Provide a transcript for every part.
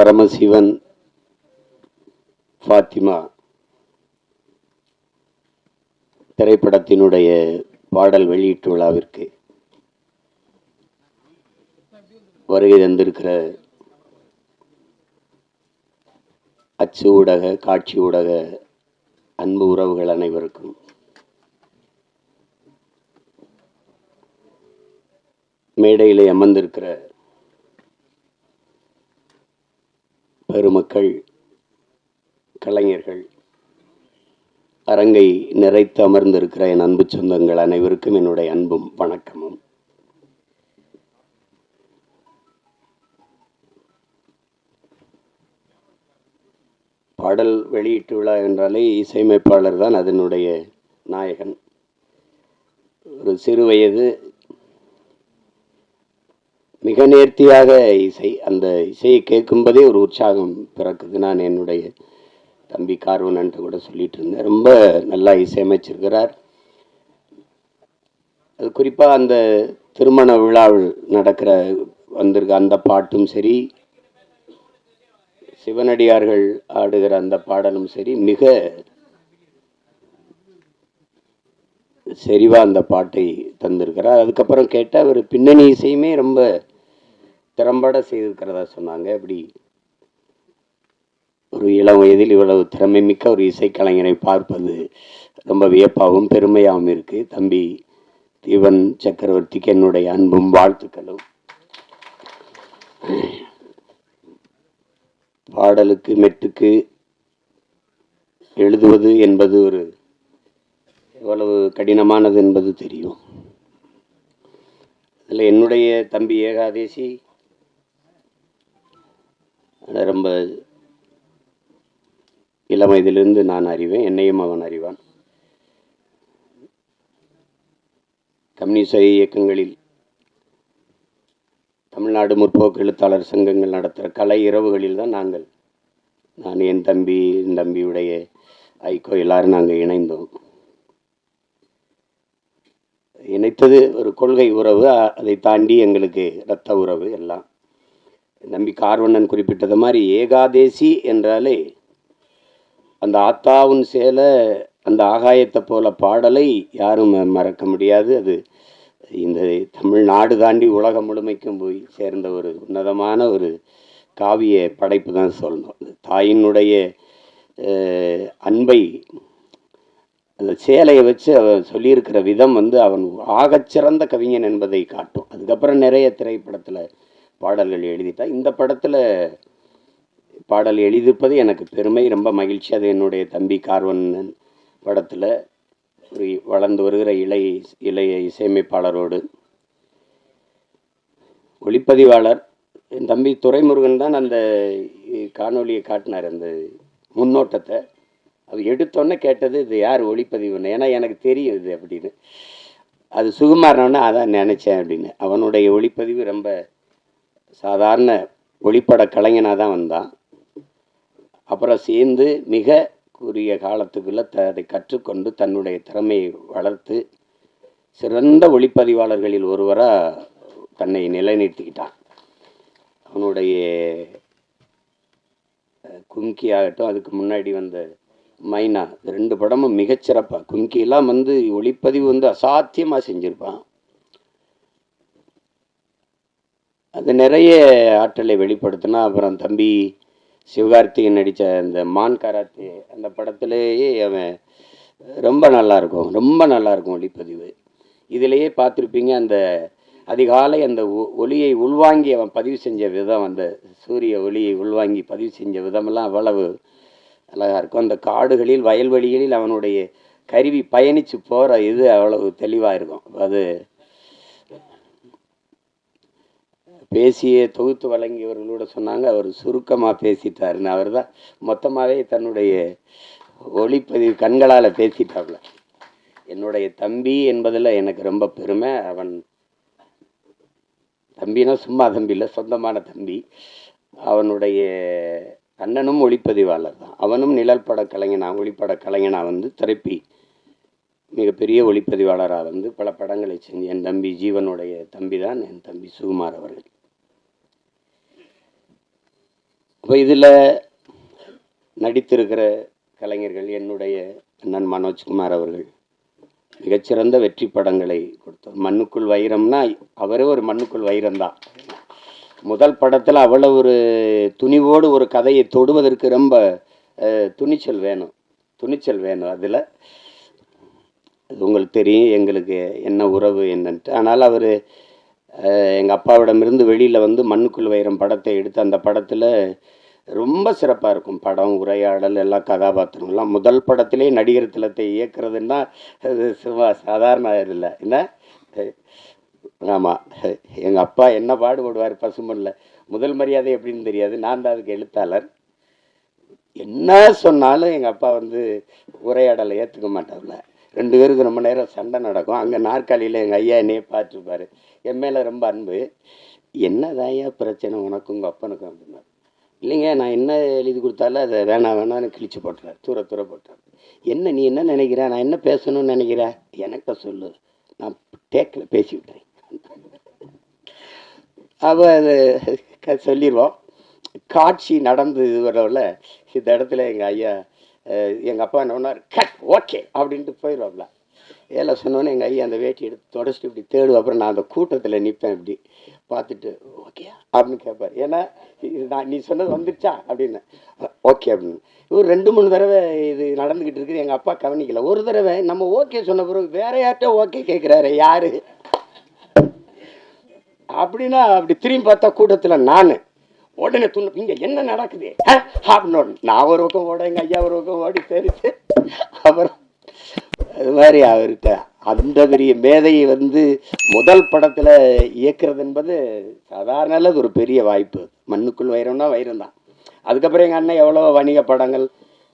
பரமசிவன் ஃபாத்திமா திரைப்படத்தினுடைய பாடல் வெளியீட்டு விழாவிற்கு வருகை தந்திருக்கிற அச்சு ஊடக காட்சி ஊடக அன்பு உறவுகள் அனைவருக்கும் மேடையிலே அமர்ந்திருக்கிற பெருமக்கள், கலைஞர்கள், அரங்கை நிறைத்து அமர்ந்திருக்கிற என் அன்பு சொந்தங்கள் அனைவருக்கும் என்னுடைய அன்பும் வணக்கமும். பாடல் வெளியீட்டு விழா என்றாலே இசையமைப்பாளர் தான் அதனுடைய நாயகன். ஒரு சிறு வயது மிக நேர்த்தியாக இசை, அந்த இசையை கேட்கும்போதே ஒரு உற்சாகம் பிறக்குது. நான் என்னுடைய தம்பி கார்வனன்ட்டு கூட சொல்லிட்டு இருந்தேன், ரொம்ப நல்லா இசையமைச்சிருக்கிறார். அது குறிப்பாக அந்த திருமண விழாவில் நடக்கிற வந்திருக்க அந்த பாட்டும் சரி, சிவனடியார்கள் ஆடுகிற அந்த பாடலும் சரி, மிக செறிவா அந்த பாட்டை தந்திருக்கிறார். அதுக்கப்புறம் கேட்டால் அவர் பின்னணி இசையுமே ரொம்ப திறம்பட செய்திருக்கிறதா சொன்னாங்க. அப்படி ஒரு இளம் வயதில் இவ்வளவு திறமை மிக்க ஒரு இசைக்கலைஞரை பார்ப்பது ரொம்ப வியப்பாகவும் பெருமையாகவும் இருக்கு. தம்பி தீவன் சக்கரவர்த்திக்கு என்னுடைய அன்பும் வாழ்த்துக்களும். பாடலுக்கு மெட்டுக்கு எழுதுவது என்பது ஒரு எவ்வளவு கடினமானது என்பது தெரியும். அதில் என்னுடைய தம்பி ஏகாதேசி ரொம்ப இளம் வயதிலிருந்து நான் அறிவேன், என்னையும் அவன் அறிவான். கம்யூனிச இயக்கங்களில் தமிழ்நாடு முற்போக்கு எழுத்தாளர் சங்கங்கள் நடத்துகிற கலை இரவுகளில் தான் நான் என் தம்பியுடைய ஐக்கோ எல்லாரும் நாங்கள் இணைந்தோம். இணைத்தது ஒரு கொள்கை உறவு, அதை தாண்டி எங்களுக்கு இரத்த உறவு எல்லாம். நம்பி கார்வண்ணன் குறிப்பிட்டது மாதிரி ஏகாதேசி என்றாலே அந்த ஆத்தாவும் சேல அந்த ஆகாயத்தை போல பாடலை யாரும் மறக்க முடியாது. அது இந்த தமிழ்நாடு தாண்டி உலகம் முழுமைக்கும் போய் சேர்ந்த ஒரு உன்னதமான ஒரு காவிய படைப்பு தான் சொல்லணும். தாயினுடைய அன்பை அந்த சேலையை வச்சு அவன் சொல்லியிருக்கிற விதம் அவன் ஆகச்சிறந்த கவிஞன் என்பதை காட்டும். அதுக்கப்புறம் நிறைய திரைப்படத்தில் பாடல்கள் எழுதிட்டான். இந்த படத்தில் பாடல் எழுதியிருப்பது எனக்கு பெருமை, ரொம்ப மகிழ்ச்சி. அது என்னுடைய தம்பி கார்வண்ணன் படத்தில் ஒரு வளர்ந்து வருகிற இளைய இசையமைப்பாளரோடு ஒளிப்பதிவாளர் என் தம்பி துரைமுருகன் தான் அந்த காணொலியை காட்டினார், அந்த முன்னோட்டத்தை. அது எடுத்தோன்னே கேட்டது இது யார் ஒளிப்பதிவுன்னு, ஏன்னா எனக்கு தெரியும் இது அப்படின்னு. அது சுகுமாரனோன்னு அதான் நினச்சேன் அப்படின்னு. அவனுடைய ஒளிப்பதிவு ரொம்ப சாதாரண ஒளிப்பட கலைஞனாக தான் வந்தான். அப்புறம் சேர்ந்து மிக குறுகிய காலத்துக்குள்ளே அதை கற்றுக்கொண்டு தன்னுடைய திறமையை வளர்த்து சிறந்த ஒளிப்பதிவாளர்களில் ஒருவராக தன்னை நிலைநிறுத்திக்கிட்டான். அவனுடைய கும்கி ஆகட்டும், அதுக்கு முன்னாடி வந்த மைனா, 2 படமும் மிகச்சிறப்பாக. கும்கியெல்லாம் ஒளிப்பதிவு அசாத்தியமாக செஞ்சுருப்பான். அது நிறைய ஆற்றலை வெளிப்படுத்தினா. அப்புறம் தம்பி சிவகார்த்திகேயன் நடித்த அந்த மான் கராத்தே அந்த படத்திலேயே அவன் ரொம்ப நல்லாயிருக்கும் ஒளிப்பதிவு. இதிலேயே பார்த்துருப்பீங்க, அந்த அதிகாலை அந்த ஒளியை உள்வாங்கி அவன் பதிவு செஞ்ச விதம், அந்த சூரிய ஒளியை உள்வாங்கி பதிவு செஞ்ச விதமெல்லாம் அவ்வளவு அழகாக இருக்கும். அந்த காடுகளில் வயல்வெளிகளில் அவனுடைய கருவி பயணித்து போகிற இது அவ்வளவு தெளிவாக இருக்கும். அது பேசிய தொகுத்து வழங்கியவர்களோட சொன்னாங்க, அவர் சுருக்கமாக பேசிட்டாருன்னு. அவர் தான் மொத்தமாகவே தன்னுடைய ஒளிப்பதிவு கண்களால் பேசிட்டாப்புல. என்னுடைய தம்பி என்பதில் எனக்கு ரொம்ப பெருமை. அவன் தம்பினா சும்மா தம்பி இல்லை, சொந்தமான தம்பி. அவனுடைய அண்ணனும் ஒளிப்பதிவாளர் தான். அவனும் நிழல் பட கலைஞனாக ஒளிப்பட கலைஞனாக திரைப்பி மிகப்பெரிய ஒளிப்பதிவாளராக பல படங்களை செஞ்சு என் தம்பி ஜீவனுடைய தம்பி தான் என் தம்பி சுகுமார் அவர்கள். அப்போ இதில் நடித்திருக்கிற கலைஞர்கள் என்னுடைய அண்ணன் மனோஜ்குமார் அவர்கள் மிகச்சிறந்த வெற்றி படங்களை கொடுத்தார். மண்ணுக்குள் வைரம்னா அவரே ஒரு மண்ணுக்குள் வைரம்தான். முதல் படத்தில் அவ்வளோ ஒரு துணிவோடு ஒரு கதையை தொடுவதற்கு ரொம்ப துணிச்சல் வேணும். அதில் அது உங்களுக்கு தெரியும் எங்களுக்கு என்ன உறவு என்னன்ட்டு. ஆனால் அவர் எங்கள் அப்பாவிடமிருந்து வெளியில் வந்து மண்ணுக்குள் வைரம் படத்தை எடுத்து அந்த படத்தில் ரொம்ப சிறப்பாக இருக்கும். படம், உரையாடல், எல்லா கதாபாத்திரங்கள்லாம். முதல் படத்திலே நடிகர் திலத்தை இயக்குறதுன்னா அது சும்மா சாதாரண இல்லை என்ன. ஆமாம், எங்கள் அப்பா என்ன பாடுபடுவார் பசுமல்ல. முதல் மரியாதை எப்படின்னு தெரியாது, நான் தான் அதுக்கு எழுத்தாளர். என்ன சொன்னாலும் எங்கள் அப்பா வந்து உரையாடலை ஏற்றுக்க மாட்டார்ல. 2 பேருக்கு ரொம்ப நேரம் சண்டை நடக்கும். அங்கே நாற்காலியில் எங்கள் ஐயா என்னையே பார்த்துருப்பார். என் மேலே ரொம்ப அன்பு. என்னதான் ஐயா பிரச்சனை உனக்கும் உங்கள் அப்பனுக்கும் அப்படின்னா, இல்லைங்க நான் என்ன எழுதி கொடுத்தாலும் அதை வேணான்னு கிழிச்சு போட்டுறார், தூர போட்டுறார். என்ன நீ என்ன நினைக்கிற, நான் என்ன பேசணும்னு நினைக்கிறேன் எனக்கு சொல்லு, நான் டேக்கில் பேசிவிட்டேன். அப்போ அது சொல்லிடுவோம். காட்சி நடந்து வரவில் இந்த இடத்துல எங்கள் ஐயா எங்கள் அப்பா என்ன பண்ணார், கட் ஓகே அப்படின்ட்டு போயிடுவாப்ல. ஏழை சொன்னோன்னே எங்கள் ஐயா அந்த வேட்டி எடுத்து தொடச்சிட்டு இப்படி தேடுவோம். அப்புறம் நான் அந்த கூட்டத்தில் நிற்பேன், இப்படி பார்த்துட்டு ஓகே அப்படின்னு கேட்பார். ஏன்னா நான் நீ சொன்னது வந்துடுச்சா அப்படின்னு, ஓகே அப்படின்னு. இவர் 2-3 தடவை இது நடந்துக்கிட்டு இருக்குது. எங்கள் அப்பா கவனிக்கல. ஒரு தடவை நம்ம ஓகே சொன்ன பிறகு வேற யார்கிட்ட ஓகே கேட்குறாரு, யாரு அப்படின்னா அப்படி திரும்பி பார்த்தா கூட்டத்தில் நான் உடனே துண்ணு, இங்கே என்ன நடக்குது அப்படின்னு நான் ஒரு பக்கம் ஓட, எங்கள் ஐயா ஒரு பக்கம் ஓடி தெரிச்சு. அப்புறம் அது மாதிரி அவர்கிட்ட அந்த பெரிய மேதையை வந்து முதல் படத்தில் இயக்குறது என்பது சாதாரண ஒரு பெரிய வாய்ப்பு. மண்ணுக்குள் வைரம்னா வைரம் தான். அதுக்கப்புறம் எங்கள் அண்ணன் எவ்வளோ வணிக படங்கள்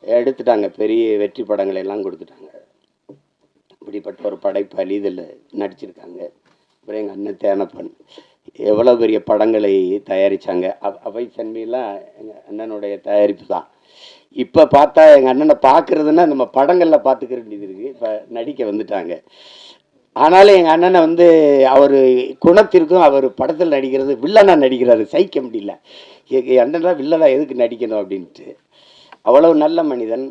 எடுத்துட்டாங்க, பெரிய வெற்றி படங்கள் எல்லாம் கொடுத்துட்டாங்க. இப்படிப்பட்ட ஒரு படைப்பாளி இதில் நடிச்சிருக்காங்க. அப்புறம் எங்கள் அண்ணன் தேனப்பன் எவ்வளோ பெரிய படங்களை தயாரித்தாங்க. அவை சன்மையெல்லாம் எங்கள் அண்ணனுடைய தயாரிப்பு தான். இப்போ பார்த்தா எங்கள் அண்ணனை பார்க்குறதுன்னா நம்ம படங்களில் பார்த்துக்க வேண்டியது இருக்குது. இப்போ நடிக்க வந்துட்டாங்க. ஆனாலும் எங்கள் அண்ணனை வந்து அவர் குணத்திற்கும் அவர் படத்தில் நடிக்கிறது வில்லனாக நடிக்கிறாரு, சகிக்க முடியல. எங்கள் அண்ணனா வில்லனாக எதுக்கு நடிக்கணும் அப்படின்ட்டு. அவ்வளவு நல்ல மனிதன்.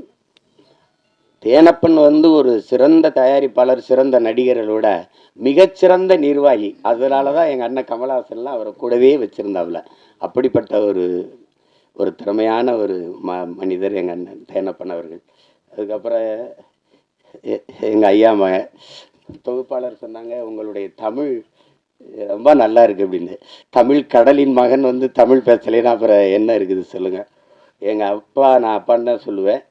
தேனப்பன் வந்து ஒரு சிறந்த தயாரிப்பாளர், சிறந்த நடிகர்களோட மிகச்சிறந்த நிர்வாகி. அதனால தான் எங்கள் அண்ணன் கமலஹாசன்லாம் அவரை கூடவே வச்சுருந்தாப்புல. அப்படிப்பட்ட ஒரு திறமையான ஒரு மனிதர் எங்கள் அண்ணன் தேனப்பன் அவர்கள். அதுக்கப்புறம் எங்கள் ஐயா மகன் தொகுப்பாளர் சொன்னாங்க, உங்களுடைய தமிழ் ரொம்ப நல்லா இருக்குது அப்படின்னு. தமிழ் கடலின் மகன் வந்து தமிழ் பேசலைன்னா அப்புறம் என்ன இருக்குது சொல்லுங்கள். எங்கள் அப்பா, நான் அப்பான்னு தான் சொல்லுவேன்.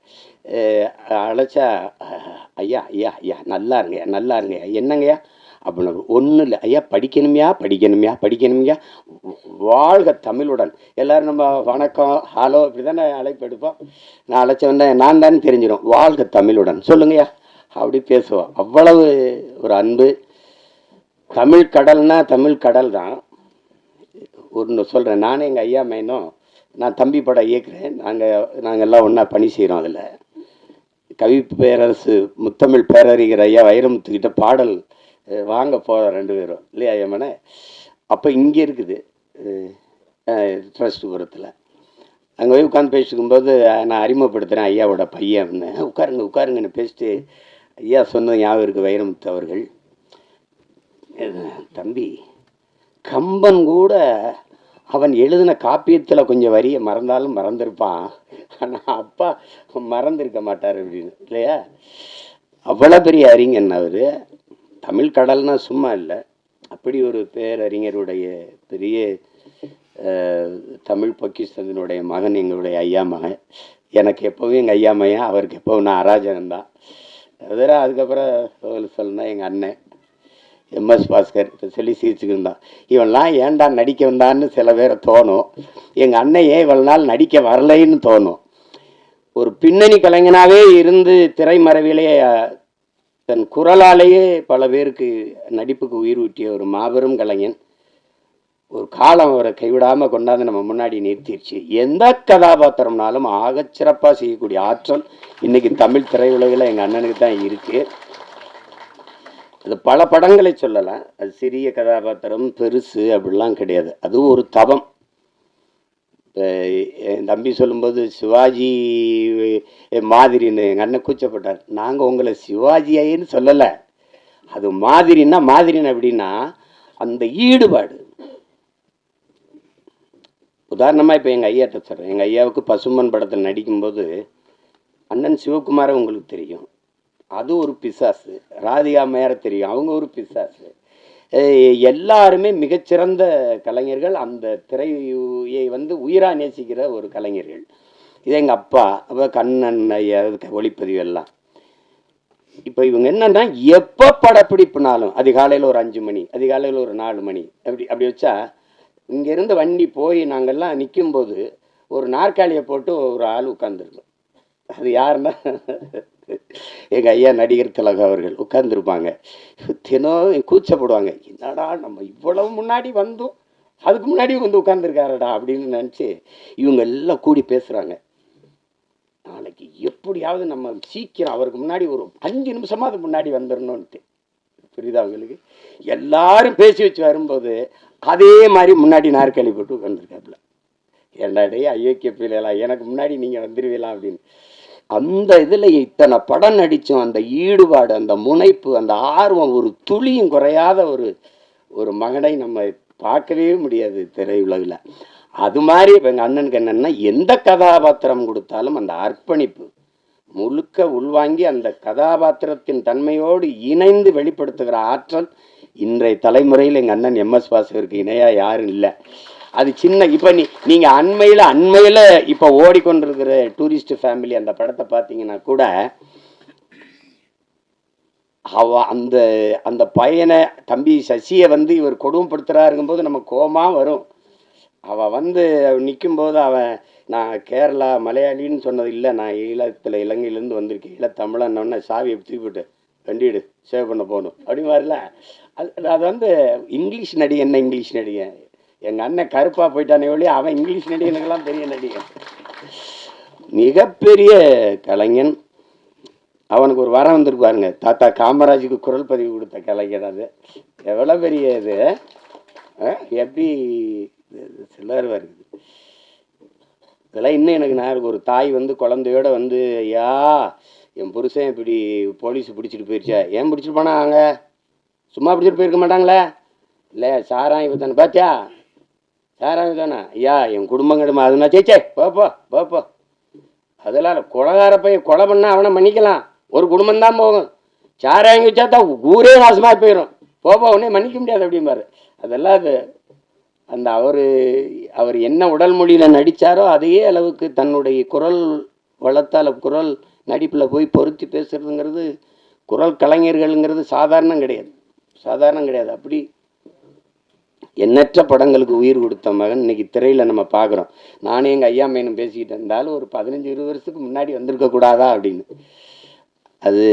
அழைச்சா ஐயா ஐயா ஐயா நல்லா இருங்கய்யா என்னங்கய்யா அப்படின்னு. ஒன்றும் இல்லை ஐயா, படிக்கணுமையா வாழ்க தமிழுடன். எல்லோரும் நம்ம வணக்கம் ஹலோ இப்படி தானே அழைப்பு எடுப்போம். நான் அழைச்சவொன்னே நான் தானே தெரிஞ்சிடும், வாழ்க தமிழுடன் சொல்லுங்கய்யா அப்படி பேசுவோம். அவ்வளவு ஒரு அன்பு. தமிழ் கடல்னா தமிழ் கடல் தான். ஒன்று சொல்கிறேன், நானே எங்கள் ஐயா மைனும் நான் தம்பி படம் இயக்குறேன். நாங்கள் எல்லாம் ஒன்றா பணி செய்கிறோம். அதில் கவி பேரரசு முத்தமிழ் பேரறிஞர் ஐயா வைரமுத்துக்கிட்ட பாடல் வாங்க போகிறோம் 2 பேரும் இல்லையா ஐயம்மனே. அப்போ இங்கே இருக்குது ட்ரஸ்ட் புறத்தில். அங்கே போய் உட்காந்து பேசிக்கும்போது நான் அறிமுகப்படுத்துகிறேன் ஐயாவோட பையன் அப்படின்னு. உட்காருங்கன்னு பேசிட்டு ஐயா சொன்னது ஞாபகம் இருக்குது வைரமுத்து அவர்கள். தம்பி, கம்பன் கூட அவன் எழுதின காப்பியத்தில் கொஞ்சம் வரியை மறந்தாலும் மறந்துருப்பான், ஆனால் அப்பா மறந்துருக்க மாட்டார் அப்படின்னு இல்லையா. அவ்வளோ பெரிய அறிஞன் அவர். தமிழ் கடல்னா சும்மா இல்லை. அப்படி ஒரு பேரறிஞருடைய பெரிய தமிழ் பொக்கிஷத்தினுடைய மகன் எங்களுடைய ஐயா மகன். எனக்கு எப்போவும் எங்கள் ஐயா மகன், அவருக்கு எப்போவும் நான் அராஜகன்தான். அதெல்லாம் அதுக்கப்புறம் சொல்லணும்னா எங்கள் அண்ணன் MS பாஸ்கர் இப்போ சொல்லி சிரிச்சுக்கிருந்தான். இவன்லாம் ஏன்டா நடிக்க வந்தான்னு சில பேரை தோணும். எங்கள் அண்ணன் ஏன் இவ்வளோ நாள் நடிக்க வரலைன்னு தோணும். ஒரு பின்னணி கலைஞனாகவே இருந்து திரைமறைவிலே தன் குரலாலேயே பல பேருக்கு நடிப்புக்கு உயிர் ஊட்டிய ஒரு மாபெரும் கலைஞன். ஒரு காலம் அவரை கைவிடாமல் கொண்டாந்து நம்ம முன்னாடி நிறுத்திடுச்சு. எந்த கதாபாத்திரம்னாலும் ஆகச்சிறப்பாக செய்யக்கூடிய ஆற்றல் இன்னைக்கு தமிழ் திரையுலகில் எங்கள் அண்ணனுக்கு தான் இருக்குது. அது பல படங்களை சொல்லலாம். அது சிறிய கதாபாத்திரம் பெருசு அப்படிலாம் கிடையாது. அது ஒரு தவம். இப்போ என் தம்பி சொல்லும்போது சிவாஜி மாதிரின்னு எங்கள் அண்ணன் கூச்சப்பட்டார். நாங்கள் உங்களை சிவாஜியாயின்னு சொல்லலை. அது மாதிரின்னா மாதிரின்னு எப்படின்னா அந்த ஈடுபாடு. உதாரணமாக இப்போ எங்கள் ஐயாட்ட சொல்கிறேன். எங்கள் ஐயாவுக்கு பசும்பொன் படத்தில் நடிக்கும்போது அண்ணன் சிவகுமாரை உங்களுக்கு தெரியும், அது ஒரு பிசாசு. ராதிகா மேர தெரியும், அவங்க ஒரு பிசாசு. எல்லாருமே மிகச்சிறந்த கலைஞர்கள். அந்த திரையை வந்து உயிராக நேசிக்கிற ஒரு கலைஞர்கள். இது எங்கள் அப்பா, அப்போ கண்ணன் ஐயா ஒளிப்பதிவு எல்லாம். இப்போ இவங்க என்னன்னா எப்போ படப்பிடிப்புனாலும் அதிகாலையில் ஒரு 5 மணி, அதிகாலையில் ஒரு 4 மணி, அப்படி வச்சா இங்கேருந்து வண்டி போய் நாங்கள்லாம் நிற்கும்போது ஒரு நாற்காலியை போட்டு ஒரு ஆள் உட்காந்துருக்கும். அது யாருன்னா எங்கள் ஐயா நடிகர் திலகம் அவர்கள் உட்கார்ந்துருப்பாங்க. தினம் கூச்சப்படுவாங்க, என்னடா நம்ம இவ்வளவு முன்னாடி வந்தோம், அதுக்கு முன்னாடி வந்து உட்காந்துருக்காரடா அப்படின்னு நினச்சி இவங்க எல்லாம் கூடி பேசுகிறாங்க. நாளைக்கு எப்படியாவது நம்ம சீக்கிரம் அவருக்கு முன்னாடி ஒரு 5 நிமிஷமாக அது முன்னாடி வந்துடணும்ன்ட்டு. புரியுதா அவங்களுக்கு? எல்லாரும் பேசி வச்சு வரும்போது அதே மாதிரி முன்னாடி நாற்காலி போட்டு உட்காந்துருக்காப்புல. ஏண்டாடே அயோக்கிய பிள்ளைகளா, எனக்கு முன்னாடி நீங்கள் வந்துடுவீங்களா அப்படின்னு. அந்த இதில் இத்தனை படம் நடித்தோம். அந்த ஈடுபாடு, அந்த முனைப்பு, அந்த ஆர்வம், ஒரு துளியும் குறையாத ஒரு மகனை நம்ம பார்க்கவே முடியாது திரையுலகில். அது மாதிரி இப்போ எங்கள் அண்ணனுக்கு என்னென்னா எந்த கதாபாத்திரம் கொடுத்தாலும் அந்த அர்ப்பணிப்பு முழுக்க உள்வாங்கி அந்த கதாபாத்திரத்தின் தன்மையோடு இணைந்து வெளிப்படுத்துகிற ஆற்றல் இன்றைய தலைமுறையில் எங்கள் அண்ணன் எம்எஸ் வாசுதேவருக்கு இணையாக யாரும் இல்லை. அது சின்ன இப்போ நீங்கள் அண்மையில் இப்போ ஓடிக்கொண்டிருக்கிற டூரிஸ்ட் ஃபேமிலி அந்த படத்தை பார்த்தீங்கன்னா கூட அந்த அந்த பையனை தம்பி சசியை வந்து இவர் கொடுமைப்படுத்துகிறாருங்கும்போது நம்ம கோபமாக வரும். அவள் வந்து நிற்கும்போது அவன் நான் கேரளா மலையாளின்னு சொன்னது இல்லை, நான் இலங்கையிலேருந்து வந்திருக்கேன், தமிழன்னொன்னே சாவியை தூக்கிவிட்டு வண்டிடு சேவ் பண்ண போகணும் அப்படின்னு வரல. அது வந்து இங்கிலீஷ் நடிகை. என்ன இங்கிலீஷ் நடிகை? எங்கள் அண்ணன் கருப்பாக போயிட்டானே ஒழி, அவன் இங்கிலீஷ் நடிகனுக்கெல்லாம் பெரிய நடிகன், மிகப்பெரிய கலைஞன். அவனுக்கு ஒரு வரம் வந்துருப்பாருங்க, தாத்தா காமராஜுக்கு குரல் பதிவு கொடுத்த கலைஞன். அது எவ்வளோ பெரிய இது, எப்படி சிலர் வருது இதெல்லாம். இன்னும் எனக்கு நான் ஒரு தாய் வந்து குழந்தையோட வந்து, ஐயா என் புருஷன் இப்படி போலீஸ் பிடிச்சிட்டு போயிடுச்சா, ஏன் பிடிச்சிட்டு போனாங்க, சும்மா பிடிச்சிட்டு போயிருக்க மாட்டாங்களே, இல்லை சாராயம் தானே, பார்த்தியா சாராயம் தானே, ஐயா என் குடும்பம் கடுமா அதுனா சேச்சே போப்போ அதெல்லாம் கொலகார போய் கொலை பண்ணால் அவனை மன்னிக்கலாம், ஒரு குடும்பம் தான் போகும், சாராயம் வச்சா தான் ஊரே நாசமாக போயிடும், போப்போ உடனே மன்னிக்க முடியாது அப்படிம்பாரு. அதெல்லாம் அது அந்த அவர் என்ன உடல் மொழியில் நடித்தாரோ அதே அளவுக்கு தன்னுடைய குரல் வளர்த்தால் குரல் நடிப்பில் போய் பொருத்தி பேசுறதுங்கிறது, குரல் கலைஞர்கள்ங்கிறது சாதாரணம் கிடையாது. அப்படி எண்ணற்ற படங்களுக்கு உயிர் கொடுத்த மகன் இன்னைக்கு திரையில் நம்ம பார்க்குறோம். நானே எங்கள் ஐயா மேனும் பேசிக்கிட்டு இருந்தாலும் ஒரு 15-20 வருஷத்துக்கு முன்னாடி வந்திருக்கக்கூடாதா அப்படின்னு. அது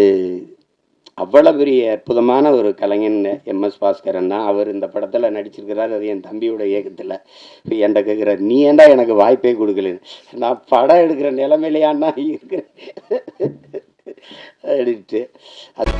அவ்வளோ பெரிய அற்புதமான ஒரு கலைஞன் எம்எஸ் பாஸ்கரன் தான். அவர் இந்த படத்தில் நடிச்சிருக்கிறார், அது என் தம்பியோட இயக்கத்தில். இப்போ என்கிட்ட கேட்குறாரு, நீ ஏன்டா எனக்கு வாய்ப்பே கொடுக்கலன்னு. நான் படம் எடுக்கிற நிலைமையிலையான்னா இருக்கிறேன் அப்படின்ட்டு. அது